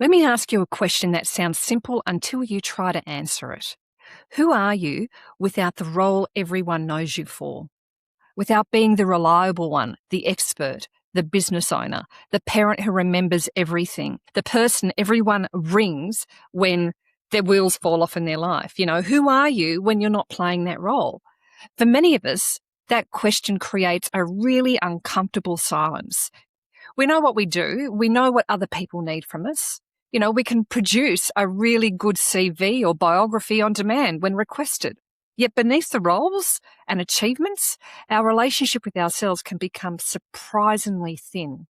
Let me ask you a question that sounds simple until you try to answer it. Who are you without the role everyone knows you for? Without being the reliable one, the expert, the business owner, the parent who remembers everything, the person everyone rings when their wheels fall off in their life. Who are you when you're not playing that role? For many of us, that question creates a really uncomfortable silence. We know what we do. We know what other people need from us. We can produce a really good CV or biography on demand when requested. Yet beneath the roles and achievements, our relationship with ourselves can become surprisingly thin.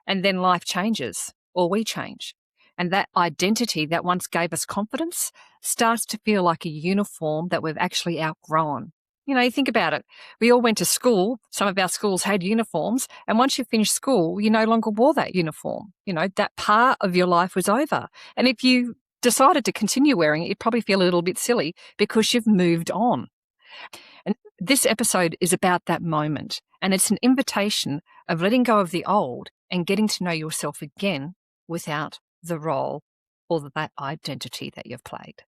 And then life changes, or we change. And that identity that once gave us confidence starts to feel like a uniform that we've actually outgrown. You think about it. We all went to school. Some of our schools had uniforms. And once you finished school, you no longer wore that uniform. That part of your life was over. And if you decided to continue wearing it, you'd probably feel a little bit silly because you've moved on. And this episode is about that moment. And it's an invitation of letting go of the old and getting to know yourself again without the role or that identity that you've played.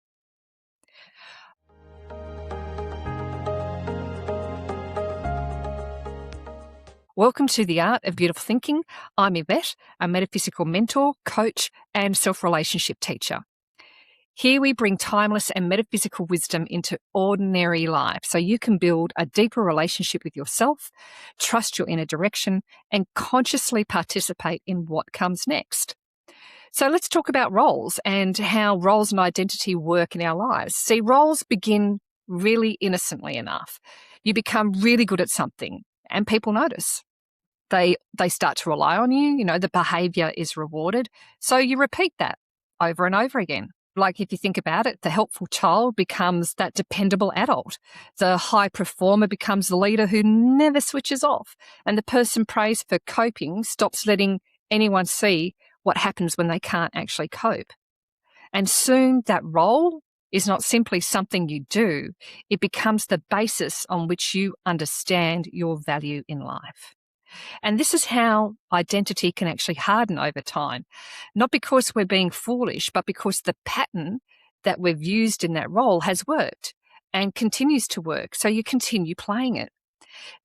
Welcome to the Art of Beautiful Thinking. I'm Yvette, a metaphysical mentor, coach, and self-relationship teacher. Here we bring timeless and metaphysical wisdom into ordinary life so you can build a deeper relationship with yourself, trust your inner direction, and consciously participate in what comes next. So let's talk about roles and how roles and identity work in our lives. See, roles begin really innocently enough. You become really good at something and people notice. They start to rely on you, the behavior is rewarded. So you repeat that over and over again. Like if you think about it, the helpful child becomes that dependable adult. The high performer becomes the leader who never switches off. And the person praised for coping stops letting anyone see what happens when they can't actually cope. And soon that role is not simply something you do. It becomes the basis on which you understand your value in life. And this is how identity can actually harden over time, not because we're being foolish, but because the pattern that we've used in that role has worked and continues to work. So you continue playing it.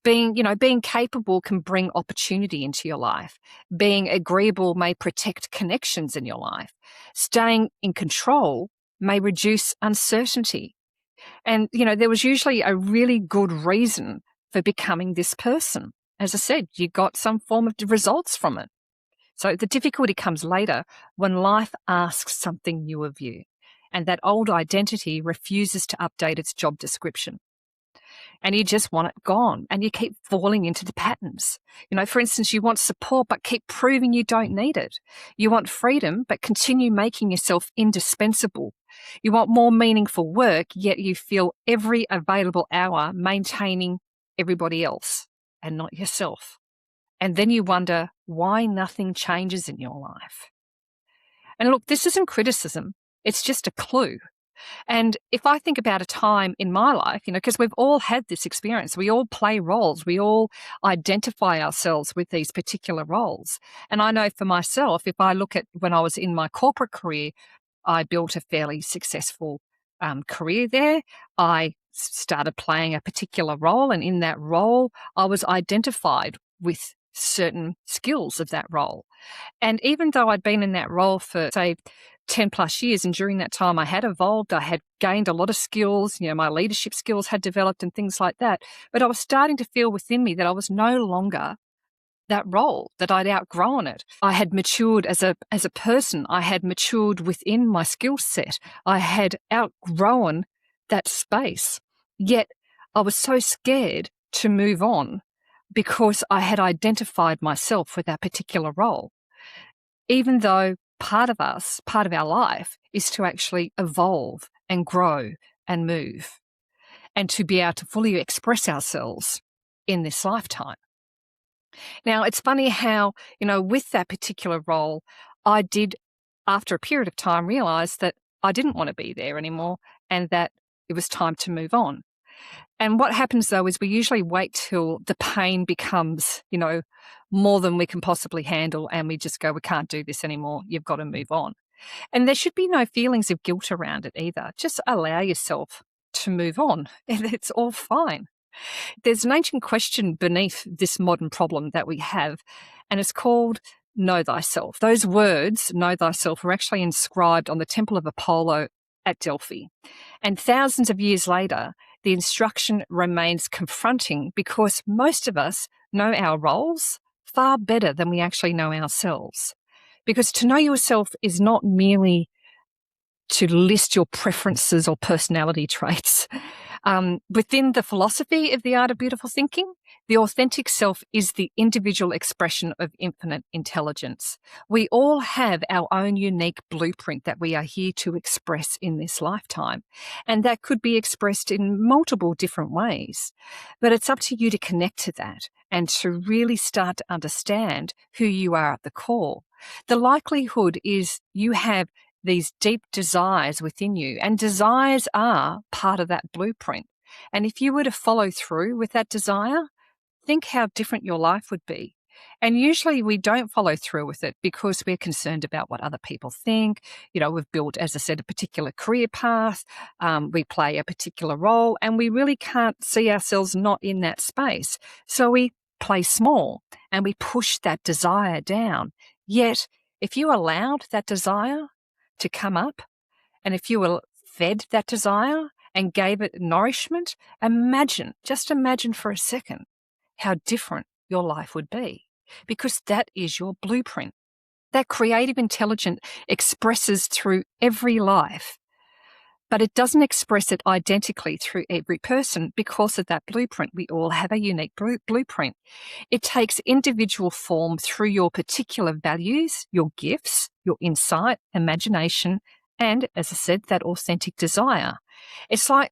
Being capable can bring opportunity into your life. Being agreeable may protect connections in your life. Staying in control may reduce uncertainty. And, there was usually a really good reason for becoming this person. As I said, you got some form of results from it. So the difficulty comes later when life asks something new of you, and that old identity refuses to update its job description. And you just want it gone, and you keep falling into the patterns. For instance, you want support, but keep proving you don't need it. You want freedom, but continue making yourself indispensable. You want more meaningful work, yet you feel every available hour maintaining everybody else and not yourself. And then you wonder why nothing changes in your life. And look, this isn't criticism. It's just a clue. And if I think about a time in my life, because we've all had this experience, we all play roles, we all identify ourselves with these particular roles. And I know for myself, if I look at when I was in my corporate career, I built a fairly successful career there. I started playing a particular role, and in that role, I was identified with certain skills of that role. And even though I'd been in that role for, say, 10 plus years, and during that time I had evolved, I had gained a lot of skills, my leadership skills had developed and things like that. But I was starting to feel within me that I was no longer that role, that I'd outgrown it. I had matured as a person. I had matured within my skill set. I had outgrown that space. Yet I was so scared to move on because I had identified myself with that particular role. Even though part of us, part of our life, is to actually evolve and grow and move and to be able to fully express ourselves in this lifetime. Now, it's funny how, with that particular role, I did, after a period of time, realize that I didn't want to be there anymore and that it was time to move on. And what happens though is we usually wait till the pain becomes, more than we can possibly handle, and we just go, we can't do this anymore. You've got to move on. And there should be no feelings of guilt around it either. Just allow yourself to move on, and it's all fine. There's an ancient question beneath this modern problem that we have, and it's called know thyself. Those words, know thyself, were actually inscribed on the Temple of Apollo at Delphi. And thousands of years later, the instruction remains confronting because most of us know our roles far better than we actually know ourselves. Because to know yourself is not merely to list your preferences or personality traits. Within the philosophy of the art of beautiful thinking, the authentic self is the individual expression of infinite intelligence. We all have our own unique blueprint that we are here to express in this lifetime, and that could be expressed in multiple different ways. But it's up to you to connect to that and to really start to understand who you are at the core. The likelihood is you have these deep desires within you, and desires are part of that blueprint. And if you were to follow through with that desire, think how different your life would be. And usually we don't follow through with it because we're concerned about what other people think. We've built, as I said, a particular career path. We play a particular role, and we really can't see ourselves not in that space. So we play small and we push that desire down. Yet, if you allowed that desire to come up, and if you were fed that desire and gave it nourishment, just imagine for a second how different your life would be, because that is your blueprint. That creative intelligence expresses through every life, but it doesn't express it identically through every person because of that blueprint. We all have a unique blueprint. It takes individual form through your particular values, your gifts, your insight, imagination, and, as I said, that authentic desire. It's like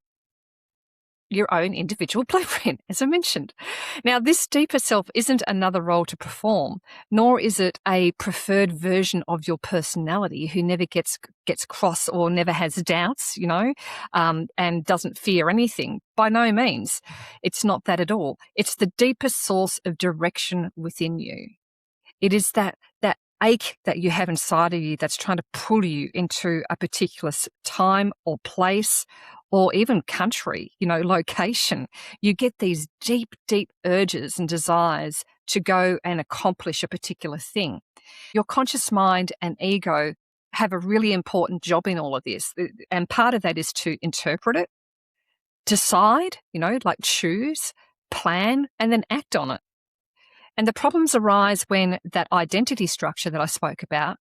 your own individual blueprint, as I mentioned. Now, this deeper self isn't another role to perform, nor is it a preferred version of your personality who never gets cross or never has doubts, and doesn't fear anything. By no means. It's not that at all. It's the deepest source of direction within you. It is that ache that you have inside of you that's trying to pull you into a particular time or place, or even country, location. You get these deep, deep urges and desires to go and accomplish a particular thing. Your conscious mind and ego have a really important job in all of this. And part of that is to interpret it, decide, like choose, plan, and then act on it. And the problems arise when that identity structure that I spoke about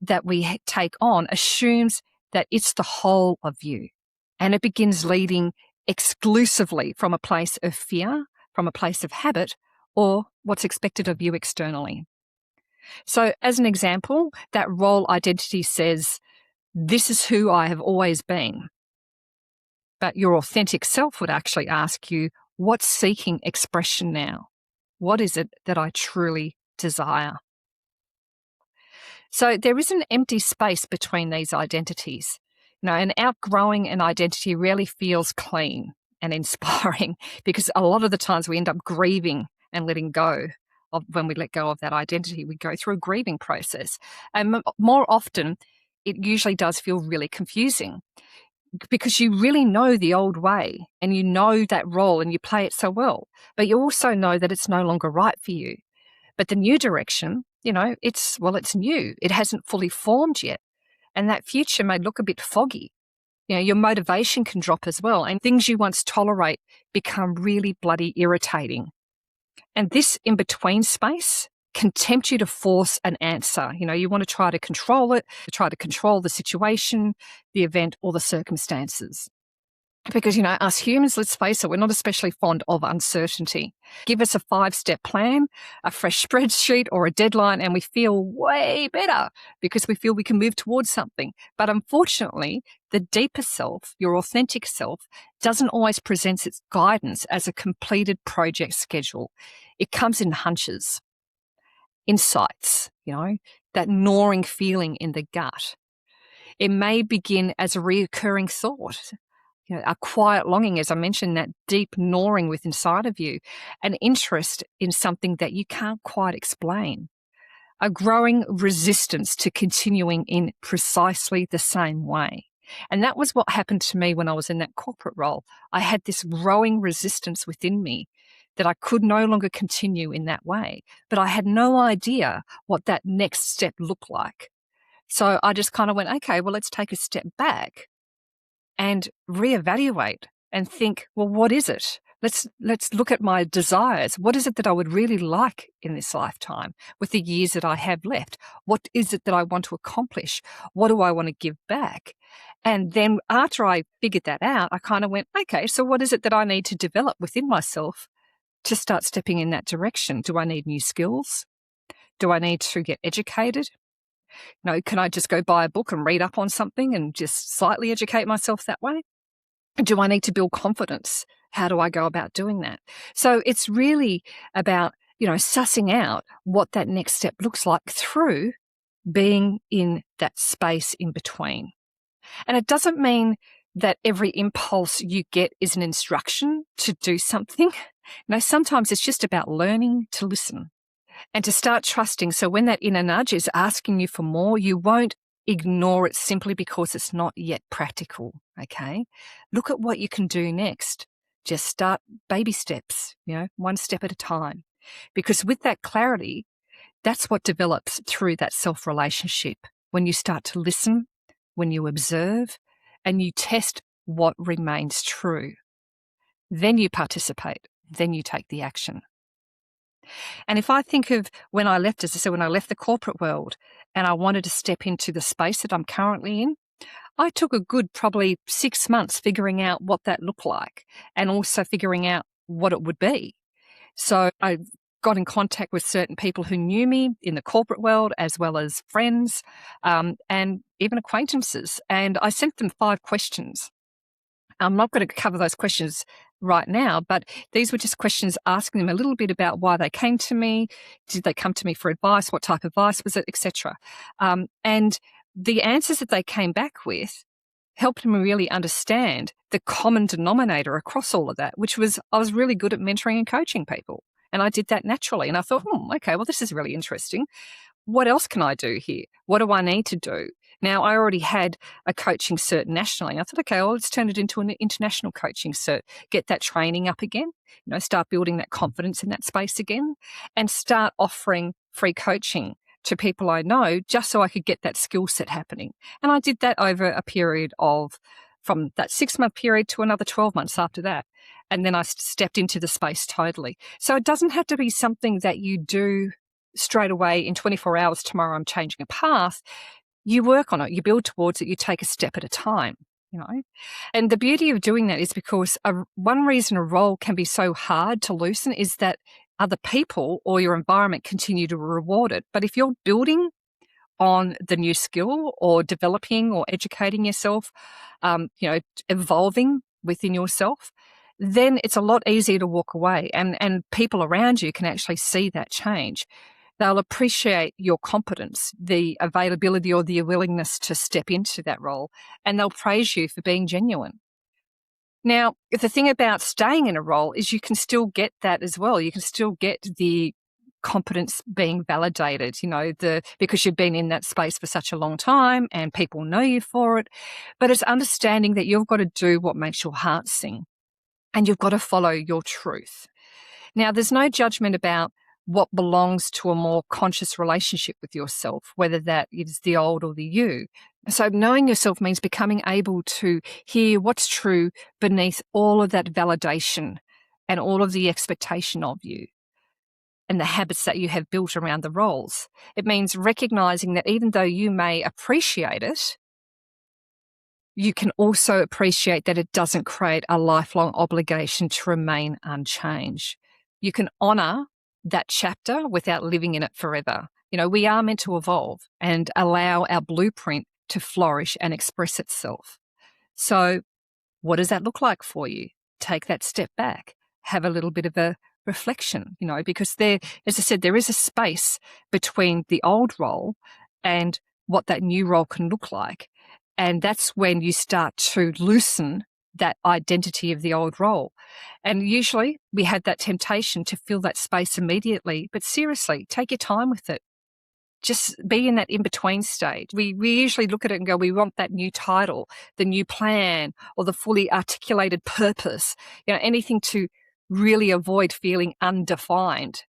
that we take on assumes that it's the whole of you. And it begins leading exclusively from a place of fear, from a place of habit, or what's expected of you externally. So as an example, that role identity says, this is who I have always been. But your authentic self would actually ask you, what's seeking expression now? What is it that I truly desire? So there is an empty space between these identities. And outgrowing an identity really feels clean and inspiring because a lot of the times we end up grieving and letting go of when we let go of that identity. We go through a grieving process. And more often, it usually does feel really confusing because you really know the old way and you know that role and you play it so well, but you also know that it's no longer right for you. But the new direction, it's new. It hasn't fully formed yet. And that future may look a bit foggy. Your motivation can drop as well. And things you once tolerate become really bloody irritating. And this in-between space can tempt you to force an answer. You want to try to control it, to try to control the situation, the event, or the circumstances. Because, us humans, let's face it, we're not especially fond of uncertainty. Give us a 5-step plan, a fresh spreadsheet, or a deadline, and we feel way better because we feel we can move towards something. But unfortunately, the deeper self, your authentic self, doesn't always present its guidance as a completed project schedule. It comes in hunches, insights, that gnawing feeling in the gut. It may begin as a reoccurring thought. a quiet longing, as I mentioned, that deep gnawing within inside of you, an interest in something that you can't quite explain, a growing resistance to continuing in precisely the same way. And that was what happened to me when I was in that corporate role. I had this growing resistance within me that I could no longer continue in that way, but I had no idea what that next step looked like. So I just kind of went, okay, well, let's take a step back and reevaluate and think, well, what is it? Let's look at my desires. What is it that I would really like in this lifetime with the years that I have left? What is it that I want to accomplish? What do I want to give back? And then after I figured that out, I kind of went, okay, so what is it that I need to develop within myself to start stepping in that direction? Do I need new skills? Do I need to get educated? Can I just go buy a book and read up on something and just slightly educate myself that way? Do I need to build confidence? How do I go about doing that? So it's really about, sussing out what that next step looks like through being in that space in between. And it doesn't mean that every impulse you get is an instruction to do something. Sometimes it's just about learning to listen and to start trusting. So when that inner nudge is asking you for more, you won't ignore it simply because it's not yet practical, okay? Look at what you can do next. Just start baby steps, one step at a time. Because with that clarity, that's what develops through that self-relationship. When you start to listen, when you observe, and you test what remains true. Then you participate, then you take the action. And if I think of when I left, as I said, when I left the corporate world and I wanted to step into the space that I'm currently in, I took a good probably 6 months figuring out what that looked like and also figuring out what it would be. So I got in contact with certain people who knew me in the corporate world, as well as friends and even acquaintances. And I sent them 5 questions. I'm not going to cover those questions right now, but these were just questions asking them a little bit about why they came to me. Did they come to me for advice? What type of advice was it, etc. And the answers that they came back with helped me really understand the common denominator across all of that, which was I was really good at mentoring and coaching people. And I did that naturally. And I thought, okay, well, this is really interesting. What else can I do here? What do I need to do? Now, I already had a coaching cert nationally. I thought, okay, well, let's turn it into an international coaching cert, get that training up again, start building that confidence in that space again, and start offering free coaching to people I know just so I could get that skill set happening. And I did that over a period of from that 6-month period to another 12 months after that. And then I stepped into the space totally. So it doesn't have to be something that you do straight away in 24 hours, tomorrow I'm changing a path. You work on it, you build towards it, you take a step at a time, And the beauty of doing that is because one reason a role can be so hard to loosen is that other people or your environment continue to reward it. But if you're building on the new skill or developing or educating yourself, evolving within yourself, then it's a lot easier to walk away. And people around you can actually see that change. They'll appreciate your competence, the availability or the willingness to step into that role, and they'll praise you for being genuine. Now, the thing about staying in a role is you can still get that as well. You can still get the competence being validated, because you've been in that space for such a long time and people know you for it. But it's understanding that you've got to do what makes your heart sing and you've got to follow your truth. Now, there's no judgment about what belongs to a more conscious relationship with yourself, whether that is the old or the you. So knowing yourself means becoming able to hear what's true beneath all of that validation and all of the expectation of you and the habits that you have built around the roles. It means recognizing that even though you may appreciate it, you can also appreciate that it doesn't create a lifelong obligation to remain unchanged. You can honor that chapter without living in it forever. We are meant to evolve and allow our blueprint to flourish and express itself. So what does that look like for you? Take that step back, have a little bit of a reflection, because there, as I said, there is a space between the old role and what that new role can look like. And that's when you start to loosen that identity of the old role. And usually we have that temptation to fill that space immediately. But seriously, take your time with it. Just be in that in-between stage. We usually look at it and go, we want that new title, the new plan, or the fully articulated purpose, anything to really avoid feeling undefined.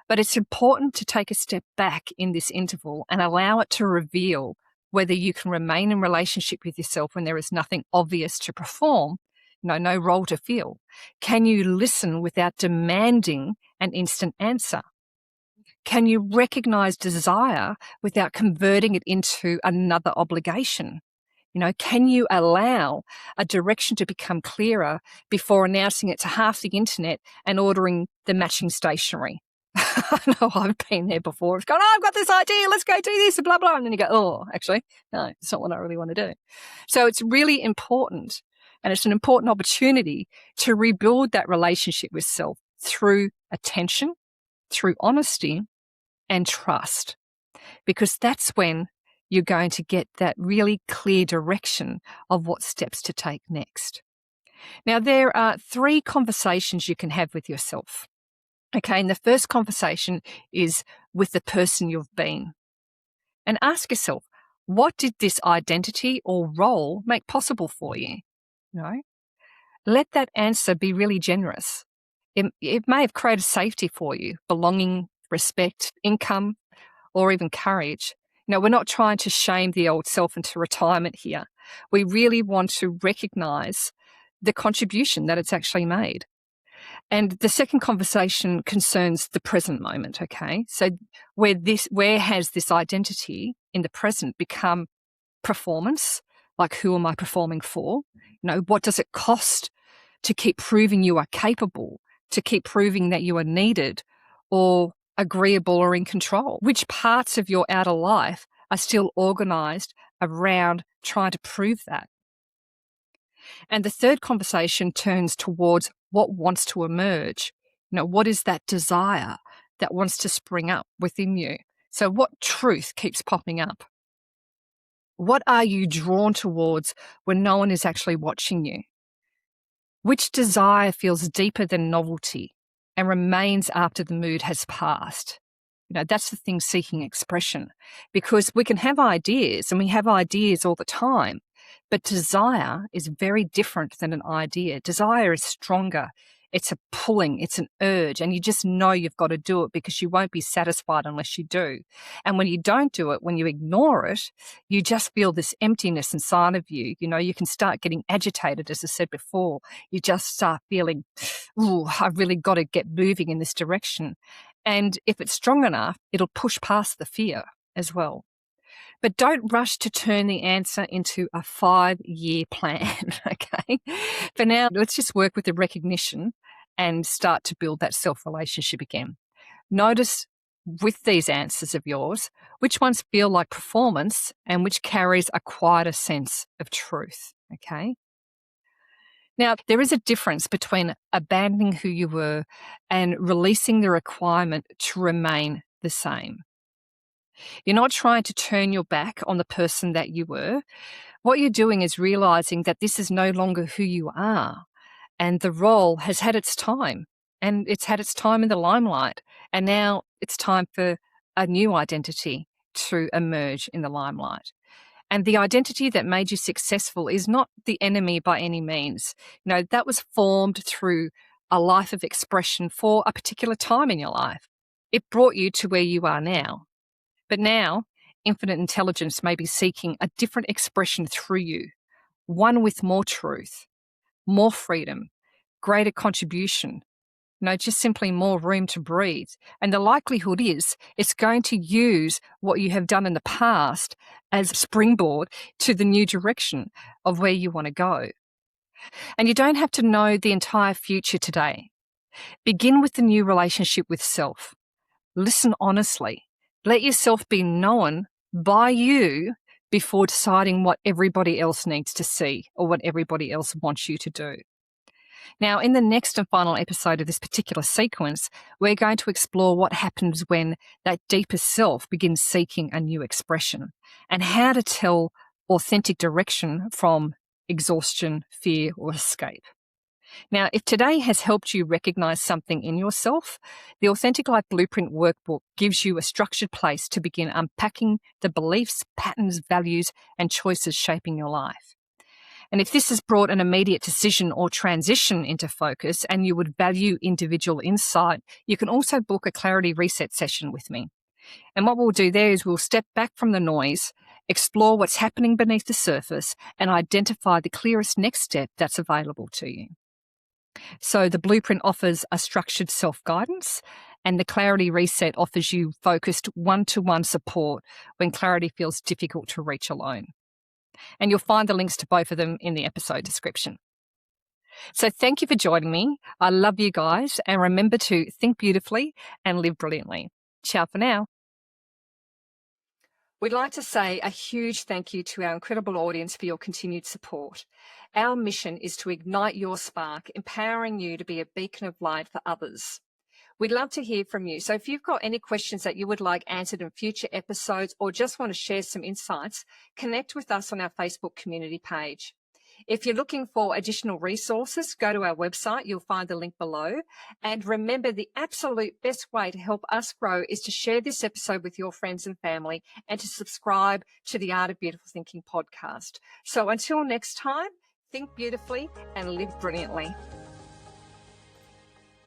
But it's important to take a step back in this interval and allow it to reveal whether you can remain in relationship with yourself when there is nothing obvious to perform, no role to fill. Can you listen without demanding an instant answer? Can you recognize desire without converting it into another obligation? Can you allow a direction to become clearer before announcing it to half the internet and ordering the matching stationery? I know I've been there before. It's gone, I've got this idea, let's go do this, blah, blah. And then you go, oh, actually, no, it's not what I really want to do. So it's really important, and it's an important opportunity to rebuild that relationship with self through attention, through honesty, and trust, because that's when you're going to get that really clear direction of what steps to take next. Now, there are 3 conversations you can have with yourself. Okay, and the first conversation is with the person you've been. And ask yourself, what did this identity or role make possible for you? Let that answer be really generous. It may have created safety for you, belonging, respect, income, or even courage. We're not trying to shame the old self into retirement here. We really want to recognize the contribution that it's actually made. And the second conversation concerns the present moment, okay? So where has this identity in the present become performance? Like, who am I performing for? What does it cost to keep proving you are capable, to keep proving that you are needed or agreeable or in control? Which parts of your outer life are still organized around trying to prove that? And the third conversation turns towards what wants to emerge. What is that desire that wants to spring up within you? So what truth keeps popping up? What are you drawn towards when no one is actually watching you? Which desire feels deeper than novelty and remains after the mood has passed? That's the thing seeking expression, because we can have ideas, and we have ideas all the time, but desire is very different than an idea. Desire is stronger. It's a pulling, it's an urge, and you just know you've got to do it because you won't be satisfied unless you do. And when you don't do it, when you ignore it, you just feel this emptiness inside of you. You can start getting agitated, as I said before. You just start feeling, ooh, I've really got to get moving in this direction. And if it's strong enough, it'll push past the fear as well. But don't rush to turn the answer into a 5-year plan, okay? For now, let's just work with the recognition and start to build that self-relationship again. Notice with these answers of yours, which ones feel like performance and which carries a quieter sense of truth, okay? Now, there is a difference between abandoning who you were and releasing the requirement to remain the same. You're not trying to turn your back on the person that you were. What you're doing is realizing that this is no longer who you are, and the role has had its time, and it's had its time in the limelight, and now it's time for a new identity to emerge in the limelight. And the identity that made you successful is not the enemy by any means. That was formed through a life of expression for a particular time in your life. It brought you to where you are now. But now, infinite intelligence may be seeking a different expression through you, one with more truth, more freedom, greater contribution, just simply more room to breathe. And the likelihood is it's going to use what you have done in the past as a springboard to the new direction of where you want to go. And you don't have to know the entire future today. Begin with the new relationship with self. Listen honestly. Let yourself be known by you before deciding what everybody else needs to see or what everybody else wants you to do. Now, in the next and final episode of this particular sequence, we're going to explore what happens when that deeper self begins seeking a new expression and how to tell authentic direction from exhaustion, fear, or escape. Now, if today has helped you recognize something in yourself, the Authentic Life Blueprint Workbook gives you a structured place to begin unpacking the beliefs, patterns, values, and choices shaping your life. And if this has brought an immediate decision or transition into focus and you would value individual insight, you can also book a clarity reset session with me. And what we'll do there is we'll step back from the noise, explore what's happening beneath the surface, and identify the clearest next step that's available to you. So the blueprint offers a structured self-guidance, and the clarity reset offers you focused one-to-one support when clarity feels difficult to reach alone. And you'll find the links to both of them in the episode description. So thank you for joining me. I love you guys, and remember to think beautifully and live brilliantly. Ciao for now. We'd like to say a huge thank you to our incredible audience for your continued support. Our mission is to ignite your spark, empowering you to be a beacon of light for others. We'd love to hear from you. So if you've got any questions that you would like answered in future episodes or just want to share some insights, connect with us on our Facebook community page. If you're looking for additional resources, go to our website. You'll find the link below. And remember, the absolute best way to help us grow is to share this episode with your friends and family and to subscribe to the Art of Beautiful Thinking podcast. So until next time, think beautifully and live brilliantly.